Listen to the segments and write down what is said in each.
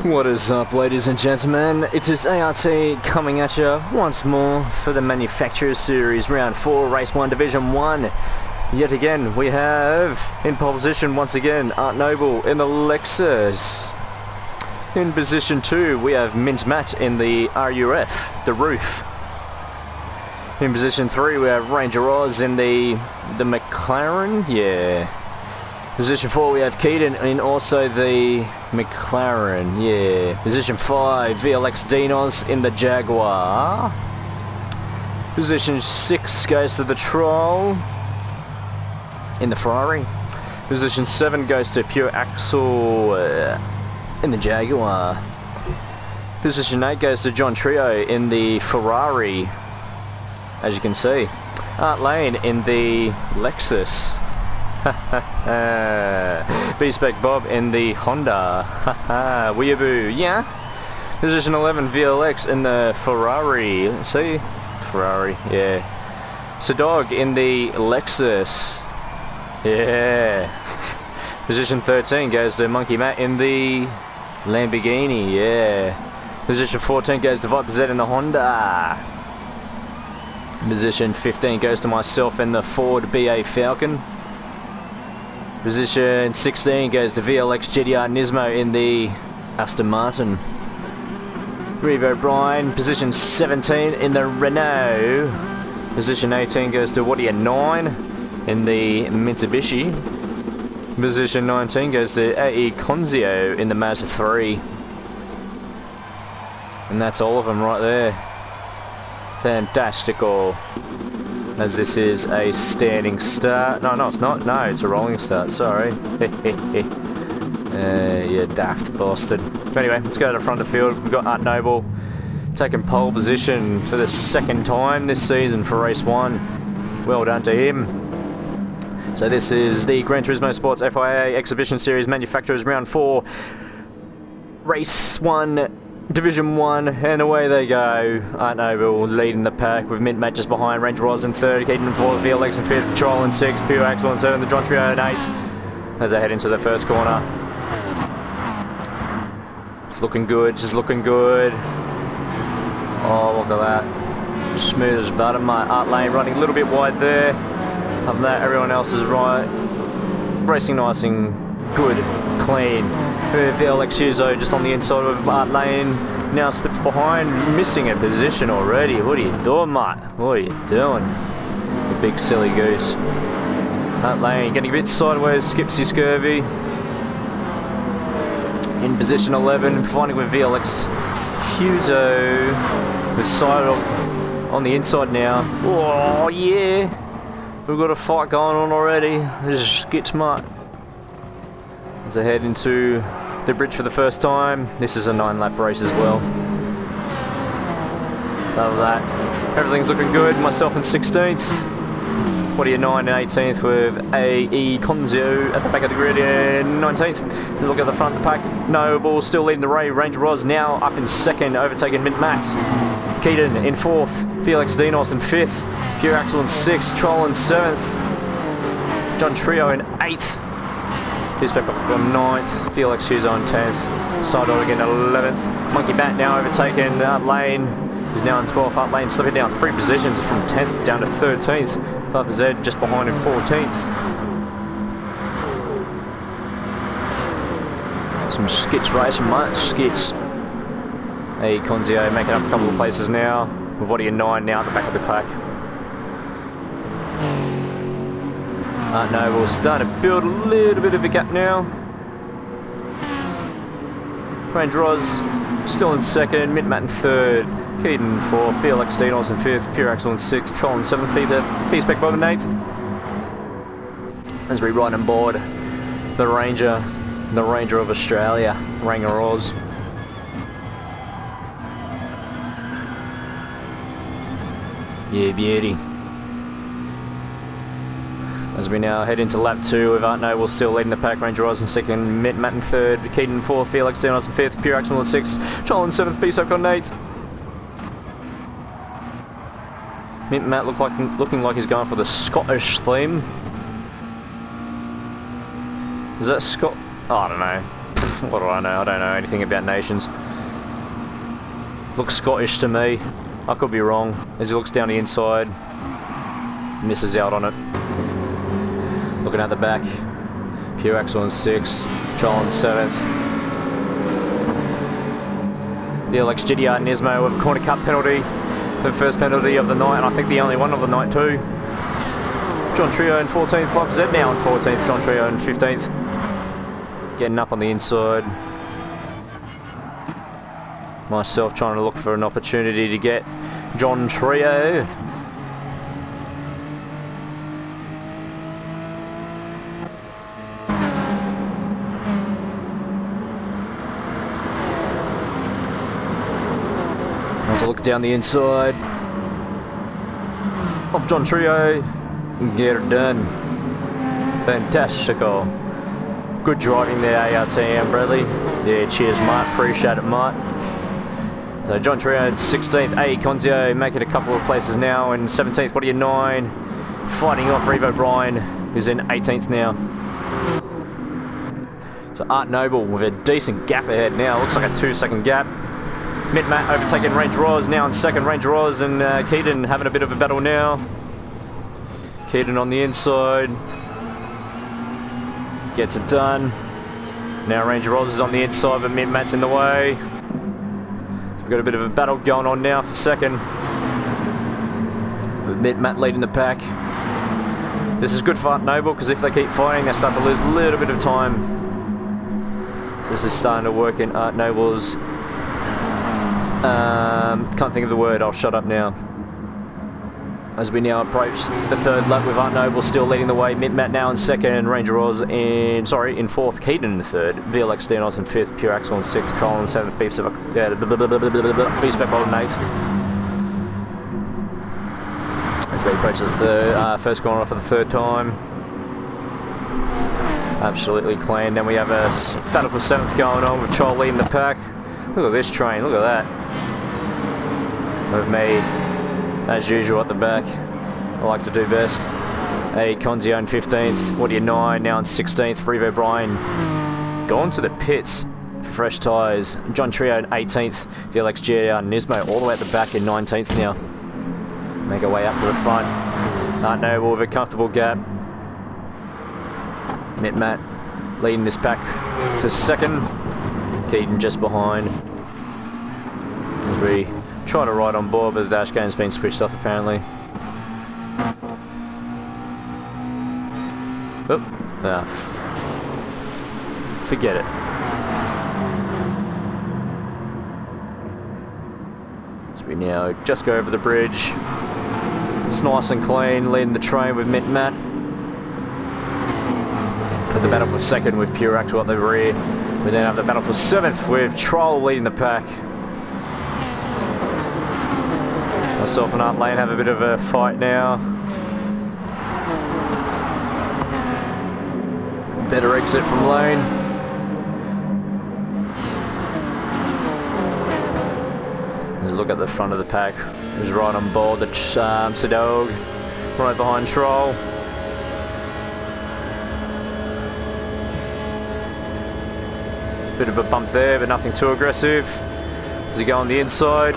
What is up, ladies and gentlemen? It is ART coming at you once more for the Manufacturers Series Round 4 Race 1 Division 1. Yet again we have in pole position once again Art Noble in the Lexus. In position 2 we have Mint Matt in the RUF, the roof. In position 3 we have Ranger Oz in the McLaren, yeah. Position 4 we have Keaton in also the McLaren, yeah. Position 5 VLX Dinos in the Jaguar. Position 6 goes to the Troll in the Ferrari. Position 7 goes to Pure Axle in the Jaguar. Position 8 goes to John Trio in the Ferrari, as you can see. Art Lane in the Lexus. B-Spec Bob in the Honda. Weeaboo, yeah. Position 11 VLX in the Ferrari. See? Ferrari, yeah. Sadog in the Lexus. Yeah. Position 13 goes to Monkey Matt in the Lamborghini, yeah. Position 14 goes to Viper Z in the Honda. Position 15 goes to myself in the Ford BA Falcon. Position 16 goes to VLX GTR Nismo in the Aston Martin. Revo Bryan, position 17 in the Renault. Position 18 goes to Wadia 9 in the Mitsubishi. Position 19 goes to AE Conzio in the Mazda 3. And that's all of them right there. Fantastical. As this is a standing start. No, it's not. No, it's a rolling start. Sorry. You daft bastard. But anyway, let's go to the front of the field. We've got Art Noble taking pole position for the second time this season for race 1. Well done to him. So this is the Gran Turismo Sports FiA Exhibition Series Manufacturers Round 4 Race 1 Division 1, and away they go. Art Noble leading the pack with Mint Matt just behind, Ranger Oz in 3rd, Keaton in 4th, VLX in 5th, Troll in 6th, Pure Axel in 7th, the John Trio in 8th as they head into the first corner. It's looking good, just looking good. Oh, look at that. Smooth as butter, mate. Art Lane running a little bit wide there. Other than that, everyone else is right. Racing nice and good, clean. VLX Huzo just on the inside of Art Lane, now slips behind, missing a position already. What are you doing, mate? What are you doing? You big silly goose. Art Lane getting a bit sideways, skips his scurvy. In position 11, finding with VLX Huzo, the side on the inside now. Oh yeah, we've got a fight going on already. Just get smart. As they head into the bridge for the first time. This is a 9-lap race as well. Love that. Everything's looking good. Myself in 16th. Wadia 9 and 18th with AE Conzio at the back of the grid in 19th. Look at the front of the pack. Noble still leading the race. Ranger Oz now up in 2nd, overtaking Mint Matt. Keaton in 4th. Felix Dinos in 5th. Pure Axel in 6th. Troll in 7th. John Trio in 8th. B-Spec on 9th, Felix Huzo on 10th, Side Oregon 11th, Monkey Matt now overtaken Art Lane, is now in 12th, Art Lane slipping down 3 positions from 10th down to 13th, Viper Z just behind in 14th. Some skits racing, much skits. A Conzio making up a couple of places now, with Wadia 9 now at the back of the pack. Art Noble starting to build a little bit of a gap now. Ranger Oz still in 2nd, Mint Matt in 3rd, Keaton in 4th, VLX Dinos in 5th, Pure Axel in 6th, Troll in 7th, B-Spec Bob in 8th. As we ride on board the Ranger of Australia, Ranger Oz. Yeah, beauty. As we now head into lap 2 with Art Noble still leading the pack, Ranger Oz in 2nd, Mint Matt in 3rd, Keaton in 4th, Felix Dinos in 5th, Pure Axel in 6th, Troll in 7th, B-Spec on 8th. Mint Matt looking like he's going for the Scottish theme. Is that Scott? Oh, I don't know. What do I know? I don't know anything about nations. Looks Scottish to me. I could be wrong. As he looks down the inside, misses out on it. Looking at the back, Pure Axel in 6th, Joel in 7th. The LX GTR Nismo with a corner cut penalty. The first penalty of the night, and I think the only one of the night too. John Trio in 14th, Bob Z now in 14th, John Trio in 15th. Getting up on the inside. Myself trying to look for an opportunity to get John Trio. As I look down the inside of John Trio, get it done. Fantastical. Good driving there, ARTM Bradley. Yeah, cheers, Mart. Appreciate it, Mart. So John Trio in 16th, A. Conzio making a couple of places now in 17th, what are you, 9? Fighting off Revo Bryan, who's in 18th now. So Art Noble with a decent gap ahead now, looks like a 2-second gap. Mitt Matt overtaking Range Roz now in 2nd, Range Roz and Keaton having a bit of a battle now. Keaton on the inside. Gets it done. Now Range Roz is on the inside, but Mitt Matt's in the way. We've got a bit of a battle going on now for 2nd. With Mitt Matt leading the pack. This is good for Art Noble because if they keep fighting, they start to lose a little bit of time. So this is starting to work in Art Noble's. Can't think of the word, I'll shut up now. As we now approach the 3rd lap with Art Noble still leading the way, Mitt Matt now in 2nd, Ranger Oz in 4th, Keaton in the 3rd, VLX Dinos in 5th, Pure Axel in 6th, Troll in 7th, B-Spec Bolt in 8th. As they approach the 1st corner for the 3rd time. Absolutely clean. Then we have a battle for 7th going on with Troll leading the pack. Look at this train, look at that. With me, as usual, at the back. I like to do best. A. Conzio in 15th, what are you, 9, now in 16th, Revo Bryan. Gone to the pits, fresh tyres. John Trio in 18th, VLX GTR Nismo all the way at the back in 19th now. Make our way up to the front. Art Noble with a comfortable gap. Mitt Matt leading this pack for 2nd. Keaton just behind. As we try to ride on board, but the dash game's been switched off apparently. Oh, no. Forget it. As we now just go over the bridge. It's nice and clean, leading the train with Mitt Matt. Put the battle for 2nd with Pure Axel at the rear. We then have the battle for 7th with Troll leading the pack. Myself and Art Lane have a bit of a fight now. Better exit from lane. Let's look at the front of the pack. Who's right on board, the Sedog, right behind Troll. Bit of a bump there, but nothing too aggressive. Does he go on the inside?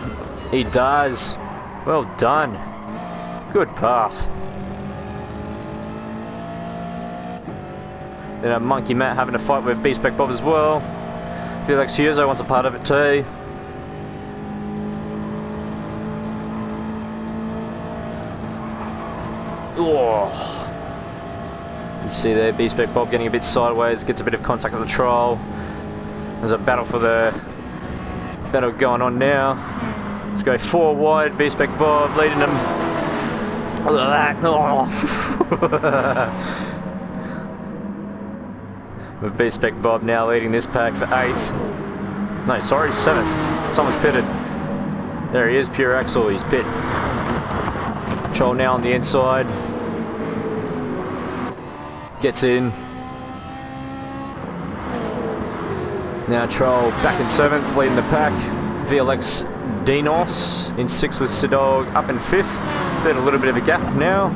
He does. Well done. Good pass. Then a Monkey Matt having a fight with B-Spec Bob as well. Felix Huzo wants a part of it too. Oh. You see there, B-Spec Bob getting a bit sideways, gets a bit of contact with the Troll. There's a battle for the battle going on now. Let's go 4 wide, B-Spec Bob leading them. Look at that. Oh. With B-Spec Bob now leading this pack for 8th. No, sorry, 7th. Someone's pitted. There he is, Pure Axel, he's pit. Troll now on the inside. Gets in. Now Troll back in 7th, leading the pack. VLX Dinos in 6th with Sedog up in 5th. Then a little bit of a gap now.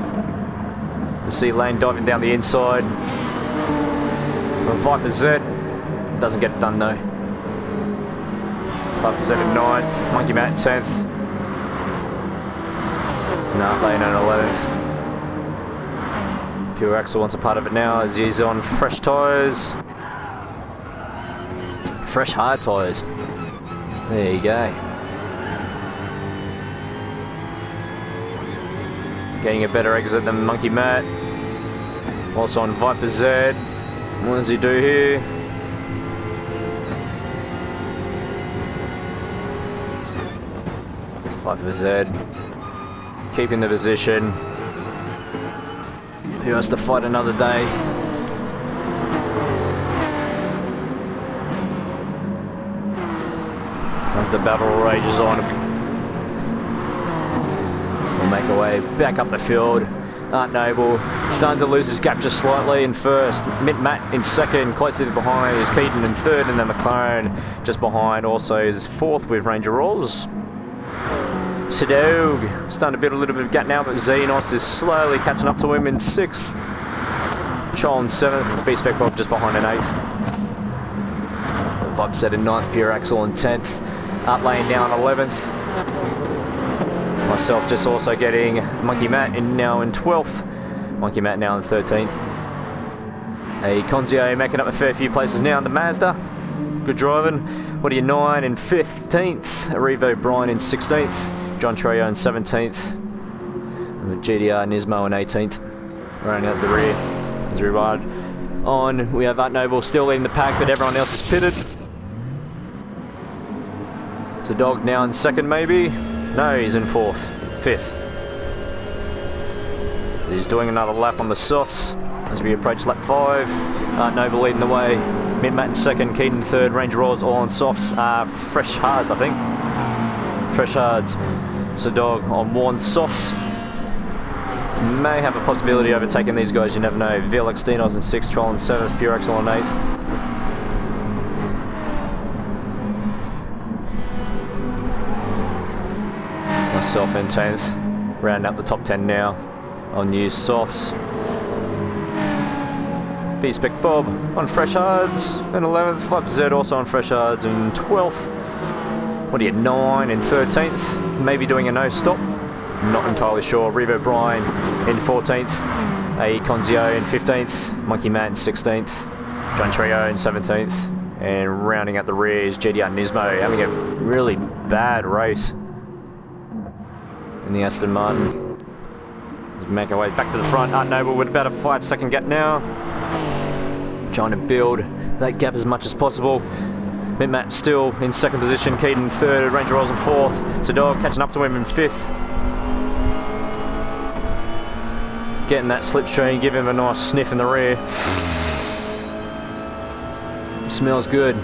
You see Lane diving down the inside. Viper Z Doesn't get it done though. 5% in 9th, Monkey Matt 10th. Nah, Lane at 11th. Pure Axel wants a part of it now as he's on fresh tyres. Fresh hard tyres. There you go. Getting a better exit than Monkey Matt. Also on Viper Z. What does he do here? Viper Z. Keeping the position. Who has to fight another day? As the battle rages on. We'll make our way back up the field. Art Noble starting to lose his gap just slightly in first. Matt in second, closely behind is Keaton in third, and then McLaren just behind also is fourth with Ranger Rolls. Sidog starting to build a little bit of gap now, but Xenos is slowly catching up to him in sixth. Chol in seventh, B-Spec Bob just behind in eighth. Bob set in ninth, Pure Axel in 10th. Art Lane now in 11th. Myself just also getting Monkey Matt now in 12th. Monkey Matt now in 13th. A Conzio making up a fair few places now in the Mazda. Good driving. What are you, 9 in 15th. Revo Brian in 16th. John Trio in 17th. And the GDR Nismo in 18th. Running out the rear as we ride on. We have Art Noble still leading the pack, but everyone else is pitted. It's a dog now in second maybe. No, he's in fifth. He's doing another lap on the softs as we approach lap 5. Art Noble leading the way. Matt in second, Keaton third, Ranger Roars all on softs. Fresh hards, I think. Fresh hards. It's a dog on worn softs. May have a possibility of overtaking these guys, you never know. VLX Dinos in 6th, Troll in 7th, Pure Axel on 8th. Myself in 10th. Rounding up the top 10 now on new softs. B-Spec Bob on fresh hards in 11th, Viper Z also on fresh hards in 12th. What are you, 9 in 13th? Maybe doing a no stop. Not entirely sure. Revo Brian in 14th. A Conzio in 15th. Monkey Matt in 16th. John Trio in 17th. And rounding out the rear is GDR Nismo having a really bad race in the Aston Martin. Let's make our way back to the front. Art Noble with about a 5-second gap now. Trying to build that gap as much as possible. Matt still in second position, Keaton third, Ranger Rolls in 4th. Sadog catching up to him in 5th. Getting that slipstream, give him a nice sniff in the rear. Smells good.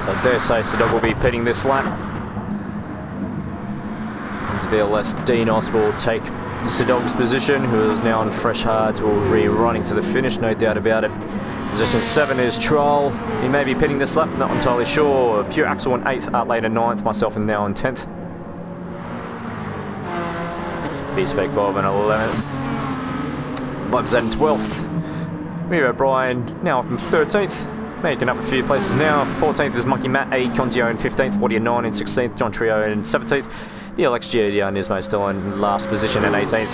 So I dare say Sadog will be pitting this lap. As VLS Dinos will take Sadog's position, who is now on fresh hards, will be running to the finish, no doubt about it. Position 7 is Troll. He may be pitting this lap, not entirely sure. Pure Axel in 8th, Art Lane in 9th, myself in now in 10th. B-Spec Bob in 11th. Bob Z in 12th. Revo Brian now up in 13th. Making up a few places now. 14th is Monkey Matt, A Conzio in 15th, Audio 9 in 16th, John Trio in 17th. The LXGDR Nismo still in last position in 18th.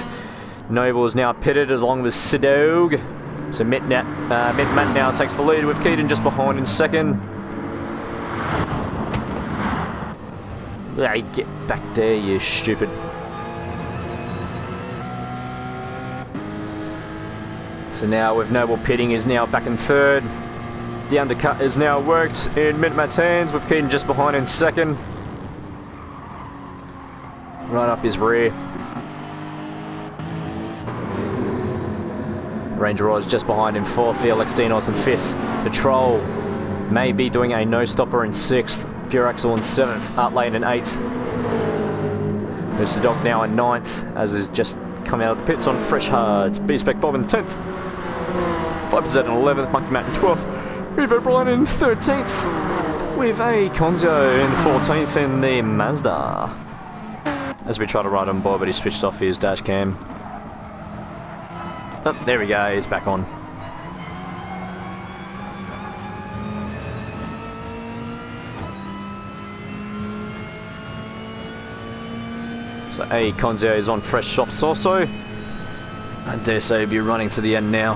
Noble is now pitted along with Sidog. So Matt now takes the lead with Keaton just behind in second. Hey, get back there, you stupid. So now with Noble pitting is now back in third. The undercut is now worked in Matt's hands with Keaton just behind in second. Right up his rear. Ranger Roy's just behind in 4th, VLX Dinos in 5th. The Troll may be doing a no-stopper in 6th. Pure Axel in 7th, Art Lane in 8th. There's the dog now in 9th, as is just come out of the pits on fresh hards. B-Spec Bob in 10th. Viper Z in 11th, Monkey Matt in 12th. Revo Brian in 13th. with a Conzio in 14th in the Mazda. As we try to ride on board, but he switched off his dash cam. Oh, there we go, it's back on. So a Conzio is on fresh shops also. I dare say he'll be running to the end now.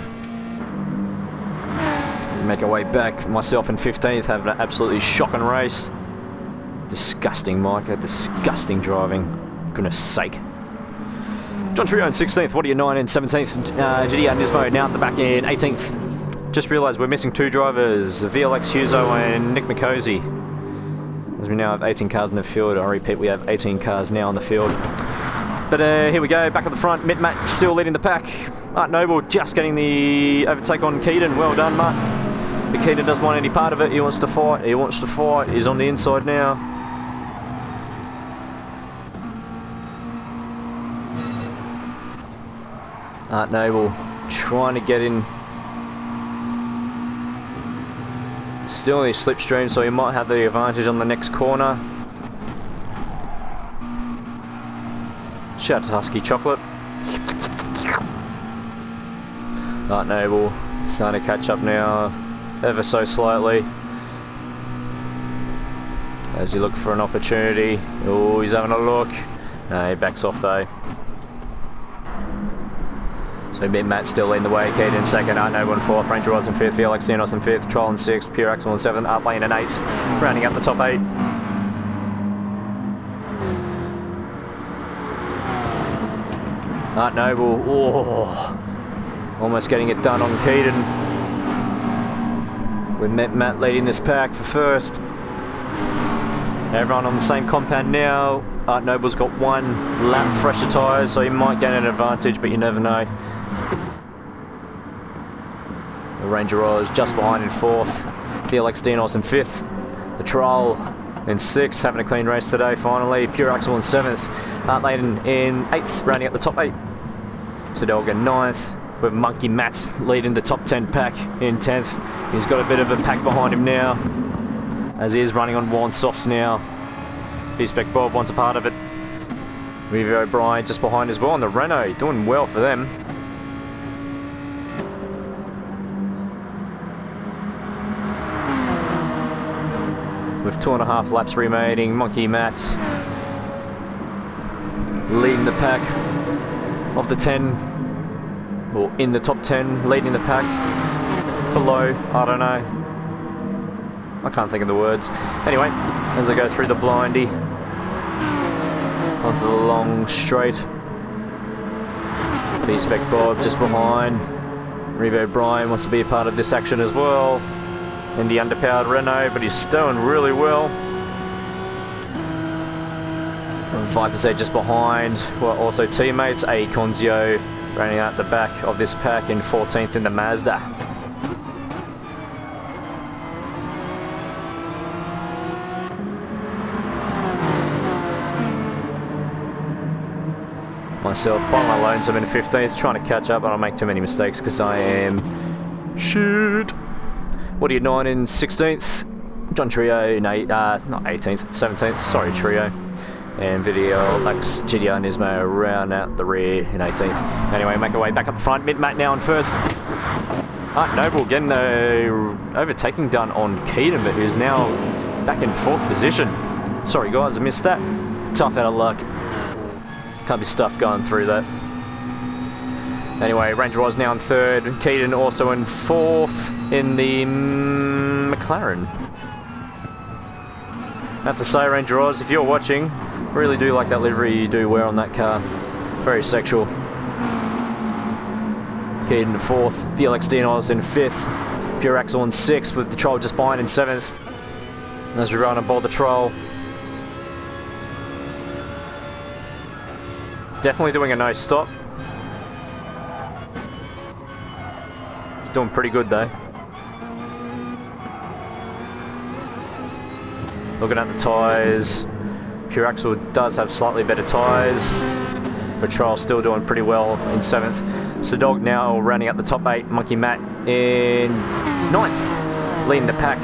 Make our way back. Myself in 15th have an absolutely shocking race. Disgusting Micah, disgusting driving. Goodness sake. John Trio in 16th, What are you 9 in 17th, GDR Nismo now at the back in 18th. Just realised we're missing 2 drivers, VLX Huzo and Nick McCosey. As we now have 18 cars in the field. I repeat, we have 18 cars now in the field. But here we go, back at the front, Matt still leading the pack. Art Noble just getting the overtake on Keaton, well done Matt. But Keaton doesn't want any part of it, he wants to fight, he's on the inside now. Art Noble trying to get in. Still in his slipstream, so he might have the advantage on the next corner. Shout out to Husky Chocolate. Art Noble starting to catch up now, ever so slightly. As he looks for an opportunity. Oh, he's having a look. No, he backs off though. So Matt still leading the way, Keaton in second, Art Noble in fourth, Ranger Roz in fifth, VLX Dinos in fifth, Troll in sixth, Pure Axel in seventh, Art Lane in eighth, rounding up the top 8. Art Noble, oh, almost getting it done on Keaton. With Matt leading this pack for first. Everyone on the same compound now. Art Noble's got 1 lap fresher tyres, so he might gain an advantage, but you never know. The Ranger Oz just behind in 4th. VLX Dinos in 5th. The Troll in 6th, having a clean race today finally. Pure Axel in 7th. Art Layden in 8th, rounding up the top 8. Sedolga 9th, with Monkey Matt leading the top 10 pack in 10th. He's got a bit of a pack behind him now, as he is running on worn softs now. B-Spec Bob wants a part of it. Revie O'Brien just behind as well on the Renault, doing well for them. With 2.5 laps remaining, Monkey Matt leading the pack of the 10, or in the top 10, leading the pack. Below, I don't know. I can't think of the words. Anyway, as I go through the blindy onto the long straight. B-Spec Bob just behind. Revie O'Brien wants to be a part of this action as well. In the underpowered Renault, but he's doing really well. Viper's Edge just behind. Well, also teammates. A Conzio running out the back of this pack in 14th in the Mazda. Myself by my lonesome in 15th, trying to catch up. I don't make too many mistakes because I am shit. What are you 9 in 16th? John Trio in not 18th, 17th. Sorry Trio. And Video Lux GDR Nismo round out the rear in 18th. Anyway, make our way back up the front. Matt now in first. Art Noble getting the overtaking done on Keaton, but who's now back in 4th position. Sorry guys, I missed that. Tough out of luck. Can't be stuff going through that. Anyway, Ranger Oz now in 3rd. Keaton also in 4th in the McLaren. I have to say, Ranger Oz, if you're watching, really do like that livery you do wear on that car. Very sexual. Keaton in 4th. VLX Dinos in 5th. Pure Axel in 6th, with the Troll just behind in 7th. As we run on board the Troll. Definitely doing a nice stop. He's doing pretty good though. Looking at the tyres, Pure Axel does have slightly better tyres. Patrol still doing pretty well in 7th. So Dog now rounding up the top 8. Monkey Matt in 9th, leading the pack.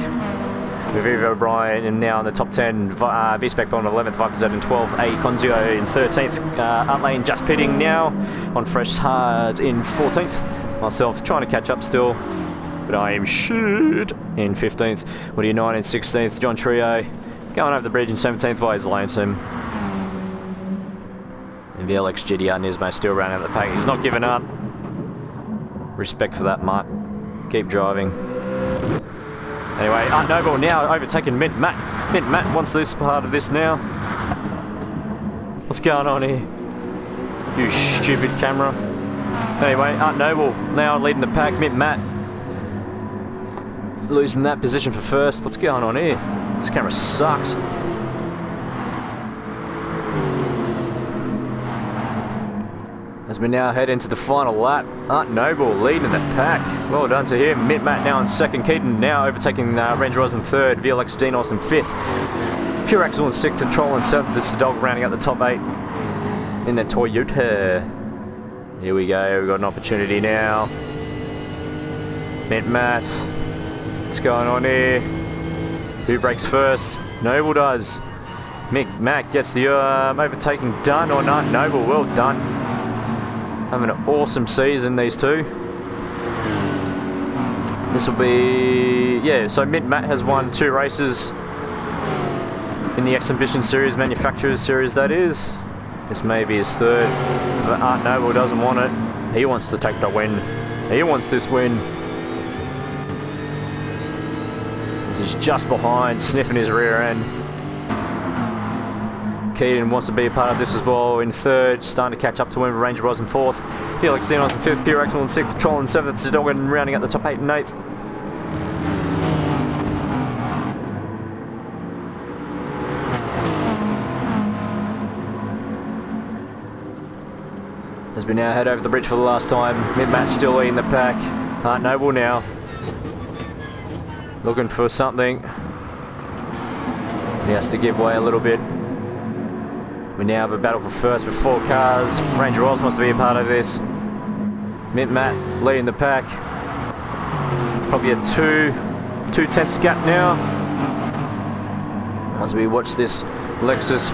With Eva O'Brien and now in the top 10, V-Spec on 11th, Viper Z in 12th, A Conzio in 13th, up lane just pitting now, on fresh hard in 14th, myself trying to catch up still, but I am shit in 15th, Woody 9 in 16th, John Trio going over the bridge in 17th by his lonesome, and VLX GTR Nismo still rounding out the pack. He's not giving up, respect for that, Mutt, keep driving. Anyway, Art Noble now overtaking Mint Matt. Mint Matt wants this part of this now. What's going on here? You stupid camera. Anyway, Art Noble now leading the pack. Mint Matt losing that position for first. What's going on here? This camera sucks. As we now head into the final lap, Art Noble leading the pack. Well done to him. Mint Matt now in second. Keaton now overtaking Range Ros in third. VLX Dinos in fifth. Pure Axel in sixth. And Troll in seventh. It's the dog rounding out the top 8 in the Toyota. Here we go. We've got an opportunity now. Mint Matt. What's going on here? Who breaks first? Noble does. Mick Matt gets the overtaking done or not. Noble, well done. Having an awesome season, these two. This will be, yeah, so Mint Matt has won 2 races in the Exhibition Series, Manufacturers Series that is. This may be his third, but Art Noble doesn't want it. He wants to take the win. He wants this win. He's just behind, sniffing his rear end. Keaton wants to be a part of this as well in third, starting to catch up to him. Ranger Ros in fourth, Felix Dinos in fifth, Pure Axel in sixth, Troll in seventh, Zidogan rounding out the top 8 and 8th. As we now head over the bridge for the last time, Mint Matt still leading the pack. Art Noble now looking for something. He has to give way a little bit. We now have a battle for first with 4 cars. Ranger Ros wants to be a part of this. Mint Matt leading the pack. Probably a 2/10 gap now. As we watch this Lexus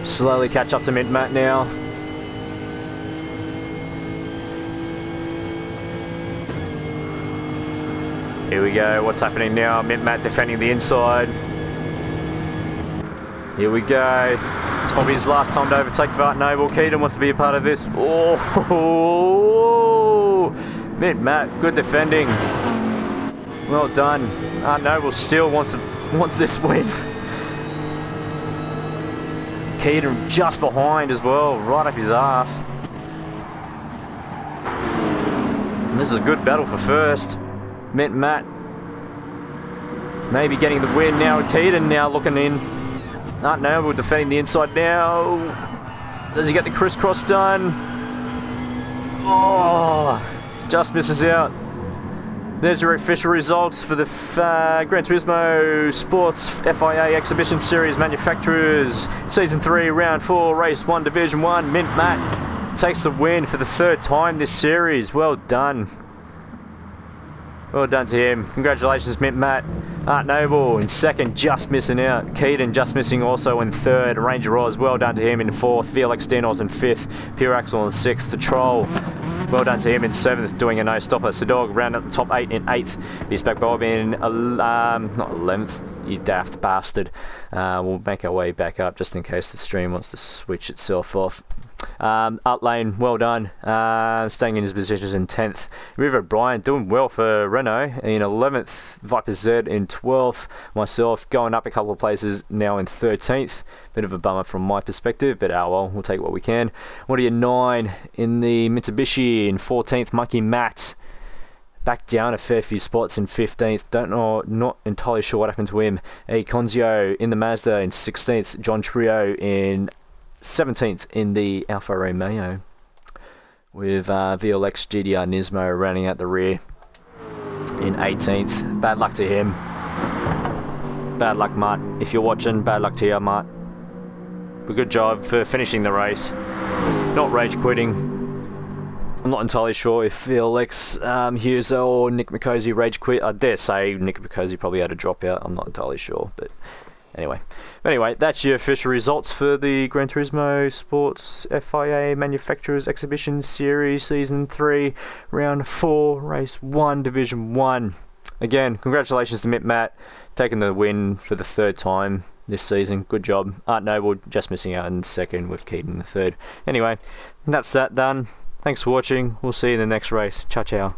slowly catch up to Mint Matt now. Here we go, what's happening now? Mint Matt defending the inside. Here we go. It's probably his last time to overtake for Art Noble. Keaton wants to be a part of this. Oh, Mint Matt, good defending. Well done. Art Noble still wants this win. Keaton just behind as well, right up his ass. And this is a good battle for first. Mint Matt maybe getting the win now. Keaton now looking in. Art Noble defending the inside now. Does he get the crisscross done? Oh, just misses out. There's your official results for the Gran Turismo Sports FiA Exhibition Series Manufacturers Season 3, Round 4, Race 1, Division 1. Mint Matt takes the win for the 3rd time this series. Well done. Well done to him. Congratulations, Mint Matt. Art Noble in 2nd, just missing out. Keaton just missing also in 3rd. Ranger Ros, well done to him in 4th. Felix Dinos in 5th. Pure Axel in 6th. The Troll, well done to him in 7th, doing a no-stopper. Sadog round at the top 8 in 8th. Beastback Bob in, not 11th, you daft bastard. We'll make our way back up just in case the stream wants to switch itself off. Up lane, well done. Staying in his positions in 10th. River Bryant doing well for Renault in 11th. Viper Z in 12th. Myself going up a couple of places now in 13th. Bit of a bummer from my perspective, but well, we'll take what we can. What are you, 9 in the Mitsubishi in 14th. Monkey Matt back down a fair few spots in 15th. Don't know, not entirely sure what happened to him. A Conzio in the Mazda in 16th. John Trio in 17th in the Alfa Romeo, with VLX GTR Nismo rounding out the rear in 18th. Bad luck to him. Bad luck, Mutt. If you're watching, bad luck to you, Mutt. But good job for finishing the race. Not rage quitting. I'm not entirely sure if Felix Hughes or Nick McCosey rage quit. I dare say Nick McCosey probably had a dropout. I'm not entirely sure, but anyway. That's your official results for the Gran Turismo Sports FIA Manufacturers Exhibition Series Season 3, Round 4, Race 1, Division 1. Again, congratulations to Matt, taking the win for the 3rd time this season. Good job. Art Noble just missing out in 2nd with Keaton in the 3rd. Anyway, that's that done. Thanks for watching. We'll see you in the next race. Ciao, ciao.